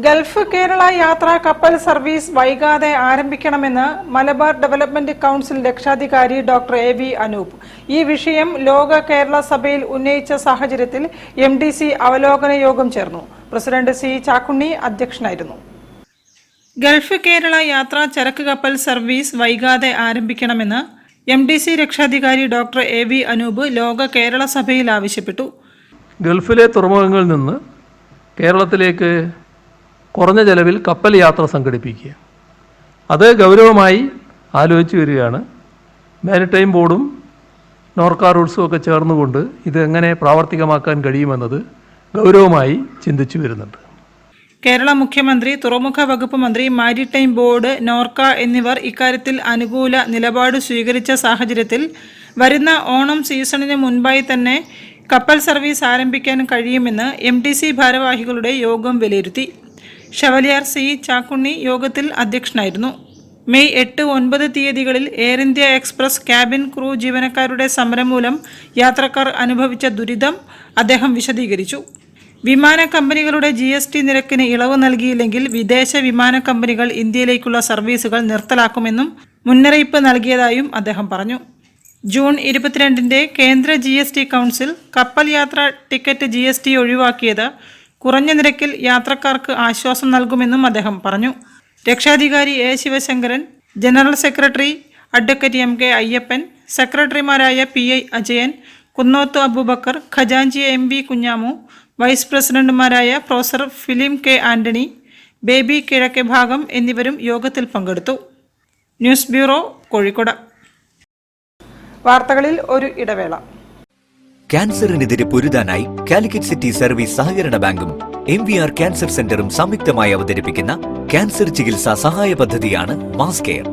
Gulf Kerala യാത്രാ കപ്പൽ service വൈകാതെ ആരംഭിക്കണമെന്ന് മലബാർ ഡെവലപ്മെന്റ് കൌൺസിൽ രക്ഷാധികാരി ഡോക്ടർ AV അനൂപ് ഈ വിഷയം ലോക കേരള സഭയിൽ ഉന്നയിച്ച സാഹചര്യത്തിൽ MDC അവലോകന യോഗം ചേർന്നു. പ്രസിഡന്റ് C ചാക്കുണ്ണി അധ്യക്ഷനായിരുന്നു. ഗൾഫ് കേരള യാത്രാ ചരക്ക് കപ്പൽ സർവീസ് വൈകാതെ ആരംഭിക്കണമെന്ന് MDC രക്ഷാധികാരി ഡോക്ടർ AV അനൂപ് ലോക കേരള സഭയിൽ ആവശ്യപ്പെട്ടു. ഗൾഫിലെ തുറമുഖങ്ങളിൽ നിന്ന് കേരളത്തിലേക്ക് കുറഞ്ഞ ചെലവിൽ കപ്പൽ യാത്ര സംഘടിപ്പിക്കുക, അത് ഗൗരവമായി ആലോചിച്ച് വരികയാണ്. മാരിടൈം ബോർഡും നോർക്ക റൂൾസും ഒക്കെ ചേർന്നുകൊണ്ട് ഇത് എങ്ങനെ പ്രാവർത്തികമാക്കാൻ കഴിയുമെന്നത് ഗൗരവമായി ചിന്തിച്ചു വരുന്നുണ്ട്. കേരള മുഖ്യമന്ത്രി, തുറമുഖ വകുപ്പ് മന്ത്രി, മാരിടൈം ബോർഡ്, നോർക്ക എന്നിവർ ഇക്കാര്യത്തിൽ അനുകൂല നിലപാട് സ്വീകരിച്ച സാഹചര്യത്തിൽ വരുന്ന ഓണം സീസണിന് മുൻപായി തന്നെ കപ്പൽ സർവീസ് ആരംഭിക്കാൻ കഴിയുമെന്ന് MDC ഭാരവാഹികളുടെ യോഗം വിലയിരുത്തി. ഷവലിയാർ C ചാക്കുണ്ണി യോഗത്തിൽ അധ്യക്ഷനായിരുന്നു. മെയ് 8, 9 തീയതികളിൽ air India express cabin crew ജീവനക്കാരുടെ സമരം മൂലം യാത്രക്കാർ അനുഭവിച്ച ദുരിതം അദ്ദേഹം വിശദീകരിച്ചു. വിമാന കമ്പനികളുടെ GST നിരക്കിന് ഇളവ് നൽകിയില്ലെങ്കിൽ വിദേശ വിമാന കമ്പനികൾ ഇന്ത്യയിലേക്കുള്ള സർവീസുകൾ നിർത്തലാക്കുമെന്നും മുന്നറിയിപ്പ് നൽകിയതായും അദ്ദേഹം പറഞ്ഞു. ജൂൺ 22 കേന്ദ്ര GST കൗൺസിൽ കപ്പൽ യാത്രാ ടിക്കറ്റ് GST ഒഴിവാക്കിയത് കുറഞ്ഞ നിരക്കിൽ യാത്രക്കാർക്ക് ആശ്വാസം നൽകുമെന്നും അദ്ദേഹം പറഞ്ഞു. രക്ഷാധികാരി A Sivasankaran, general secretary advocate MK Ayyappan, സെക്രട്ടറിമാരായ PI അജയൻ, കുന്നോത്ത് അബൂബക്കർ, ഖജാൻജി MV കുഞ്ഞാമു, വൈസ് പ്രസിഡന്റുമാരായ പ്രൊഫസർ ഫിലിം K ആന്റണി, ബേബി കിഴക്കെ ഭാഗം എന്നിവരും യോഗത്തിൽ പങ്കെടുത്തു. News bureau, Kozhikode. വാർത്തകളിൽ ഒരു ഇടവേള. ക്യാൻസറിനെതിരെ പൊരുതാനായി കാലിക്കറ്റ് സിറ്റി സർവീസ് സഹകരണ ബാങ്കും MVR ക്യാൻസർ സെന്ററും സംയുക്തമായി അവതരിപ്പിക്കുന്ന ക്യാൻസർ ചികിത്സാ സഹായ പദ്ധതിയാണ് മാസ് കെയർ.